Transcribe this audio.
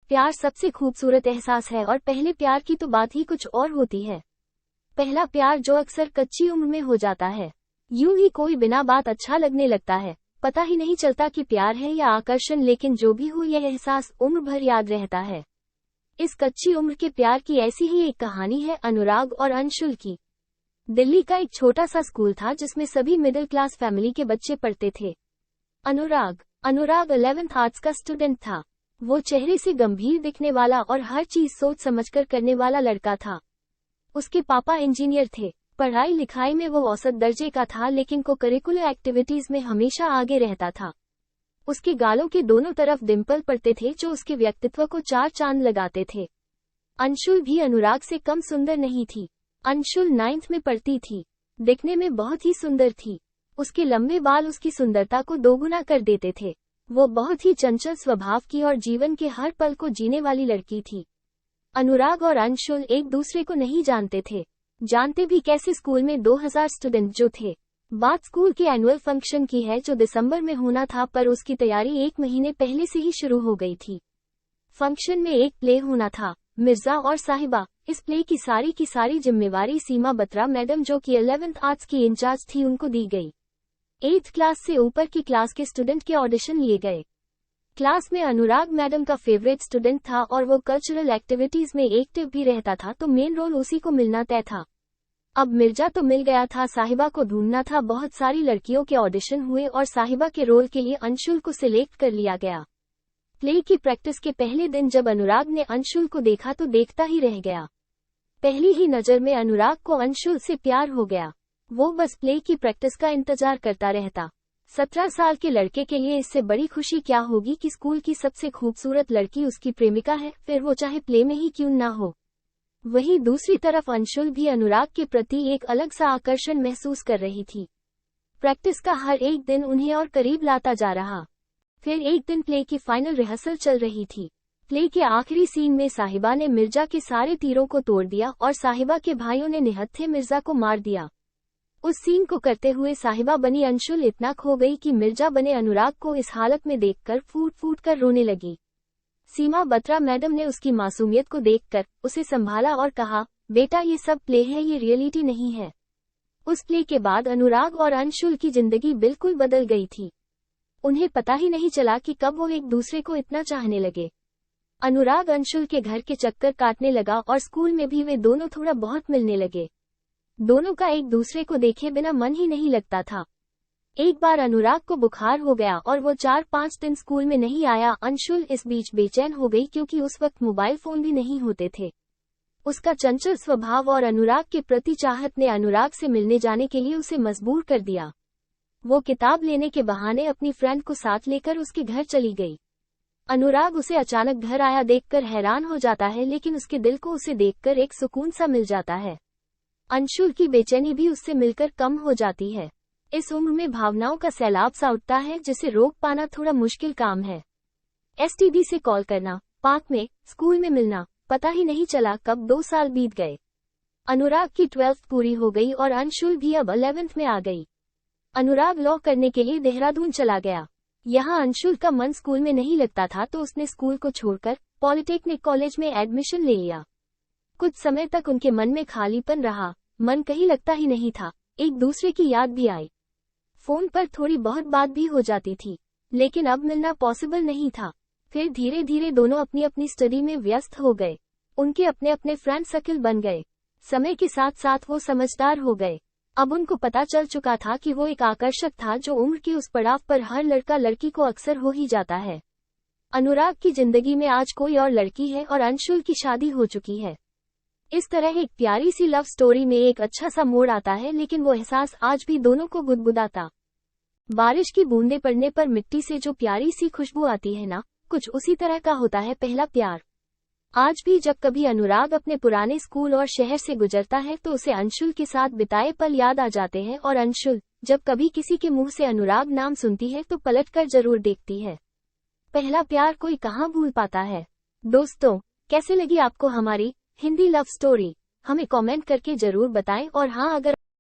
प्यार सबसे खूबसूरत एहसास है और पहले प्यार की तो बात ही कुछ और होती है। पहला प्यार जो अक्सर कच्ची उम्र में हो जाता है। यूं ही कोई बिना बात अच्छा लगने लगता है, पता ही नहीं चलता कि प्यार है या आकर्षण, लेकिन जो भी हो यह एहसास उम्र भर याद रहता है। इस कच्ची उम्र के प्यार की ऐसी ही एक कहानी है अनुराग और अंशुल की। दिल्ली का एक छोटा सा स्कूल था जिसमें सभी मिडिल क्लास फैमिली के बच्चे पढ़ते थे। अनुराग 11th आर्ट्स का स्टूडेंट था। वो चेहरे से गंभीर दिखने वाला और हर चीज सोच समझकर करने वाला लड़का था। उसके पापा इंजीनियर थे। पढ़ाई लिखाई में वो औसत दर्जे का था, लेकिन को करिकुलर एक्टिविटीज में हमेशा आगे रहता था। उसके गालों के दोनों तरफ डिंपल पड़ते थे जो उसके व्यक्तित्व को चार चांद लगाते थे। अंशुल भी अनुराग से कम सुंदर नहीं थी। अंशुल 9th में पढ़ती थी। दिखने में बहुत ही सुंदर थी। उसके लंबे बाल उसकी सुंदरता को दोगुना कर देते थे। वो बहुत ही चंचल स्वभाव की और जीवन के हर पल को जीने वाली लड़की थी। अनुराग और अंशुल एक दूसरे को नहीं जानते थे। जानते भी कैसे, स्कूल में 2000 स्टूडेंट जो थे। बात स्कूल के एनुअल फंक्शन की है जो दिसंबर में होना था, पर उसकी तैयारी 1 महीने पहले से ही शुरू हो गई थी। फंक्शन में एक प्ले होना था, मिर्जा और साहिबा। इस प्ले की सारी जिम्मेवारी सीमा बत्रा मैडम, जो कि 11th आर्ट्स की इंचार्ज थी, उनको दी गई। 8th क्लास से ऊपर की क्लास के स्टूडेंट के ऑडिशन लिए गए। क्लास में अनुराग मैडम का फेवरेट स्टूडेंट था और वो कल्चरल एक्टिविटीज में एक्टिव भी रहता था, तो मेन रोल उसी को मिलना तय था। अब मिर्जा तो मिल गया था, साहिबा को ढूंढना था। बहुत सारी लड़कियों के ऑडिशन हुए और साहिबा के रोल के लिए अंशुल को सिलेक्ट कर लिया गया। प्ले की प्रैक्टिस के पहले दिन जब अनुराग ने अंशुल को देखा तो देखता ही रह गया। पहली ही नजर में अनुराग को अंशुल से प्यार हो गया। वो बस प्ले की प्रैक्टिस का इंतजार करता रहता। 17 साल के लड़के के लिए इससे बड़ी खुशी क्या होगी कि स्कूल की सबसे खूबसूरत लड़की उसकी प्रेमिका है, फिर वो चाहे प्ले में ही क्यों ना हो। वहीं दूसरी तरफ अंशुल भी अनुराग के प्रति एक अलग सा आकर्षण महसूस कर रही थी। प्रैक्टिस का हर एक दिन उन्हें और करीब लाता जा रहा। फिर एक दिन प्ले की फाइनल रिहर्सल चल रही थी। प्ले के आखिरी सीन में साहिबा ने मिर्जा के सारे तीरों को तोड़ दिया और साहिबा के भाइयों ने निहत्थे मिर्जा को मार दिया। उस सीन को करते हुए साहिबा बनी अंशुल इतना खो गई कि मिर्जा बने अनुराग को इस हालत में देखकर फूट फूट कर रोने लगी। सीमा बत्रा मैडम ने उसकी मासूमियत को देखकर उसे संभाला और कहा, बेटा ये सब प्ले है, ये रियलिटी नहीं है। उस प्ले के बाद अनुराग और अंशुल की जिंदगी बिल्कुल बदल गई थी। उन्हें पता ही नहीं चला कि कब वो एक दूसरे को इतना चाहने लगे। अनुराग अंशुल के घर के चक्कर काटने लगा और स्कूल में भी वे दोनों थोड़ा बहुत मिलने लगे। दोनों का एक दूसरे को देखे बिना मन ही नहीं लगता था। एक बार अनुराग को बुखार हो गया और वो 4-5 दिन स्कूल में नहीं आया। अंशुल इस बीच बेचैन हो गई क्योंकि उस वक्त मोबाइल फोन भी नहीं होते थे। उसका चंचल स्वभाव और अनुराग के प्रति चाहत ने अनुराग से मिलने जाने के लिए उसे मजबूर कर दिया। वो किताब लेने के बहाने अपनी फ्रेंड को साथ लेकर उसके घर चली गई। अनुराग उसे अचानक घर आया देखकर हैरान हो जाता है, लेकिन उसके दिल को उसे देखकर एक सुकून सा मिल जाता है। अंशुल की बेचैनी भी उससे मिलकर कम हो जाती है। इस उम्र में भावनाओं का सैलाब सा उठता है जिसे रोक पाना थोड़ा मुश्किल काम है। एसटीडी से कॉल करना, पार्क में, स्कूल में मिलना, पता ही नहीं चला कब 2 साल बीत गए। अनुराग की 12th पूरी हो गई और अंशुल भी अब 11th में आ गई। अनुराग लॉ करने के लिए देहरादून चला गया। यहाँ अंशुल का मन स्कूल में नहीं लगता था, तो उसने स्कूल को छोड़कर पॉलिटेक्निक कॉलेज में एडमिशन ले लिया। कुछ समय तक उनके मन में खालीपन रहा, मन कहीं लगता ही नहीं था। एक दूसरे की याद भी आई। फोन पर थोड़ी बहुत बात भी हो जाती थी, लेकिन अब मिलना पॉसिबल नहीं था। फिर धीरे धीरे दोनों अपनी अपनी स्टडी में व्यस्त हो गए। उनके अपने अपने फ्रेंड सर्किल बन गए। समय के साथ साथ वो समझदार हो गए। अब उनको पता चल चुका था कि वो एक आकर्षक था जो उम्र की उस पड़ाव पर हर लड़का लड़की को अक्सर हो ही जाता है। अनुराग की जिंदगी में आज कोई और लड़की है और अंशुल की शादी हो चुकी है। इस तरह एक प्यारी सी लव स्टोरी में एक अच्छा सा मोड़ आता है, लेकिन वो एहसास आज भी दोनों को गुदगुदाता। बारिश की बूंदें पड़ने पर मिट्टी से जो प्यारी सी खुशबू आती है ना, कुछ उसी तरह का होता है पहला प्यार। आज भी जब कभी अनुराग अपने पुराने स्कूल और शहर से गुजरता है तो उसे अंशुल के साथ बिताए पल याद आ जाते हैं, और अंशुल जब कभी किसी के मुंह से अनुराग नाम सुनती है तो पलटकर जरूर देखती है। पहला प्यार कोई कहाँ भूल पाता है। दोस्तों, कैसे लगी आपको हमारी हिंदी लव स्टोरी? हमें कमेंट करके जरूर बताएं, और हाँ, अगर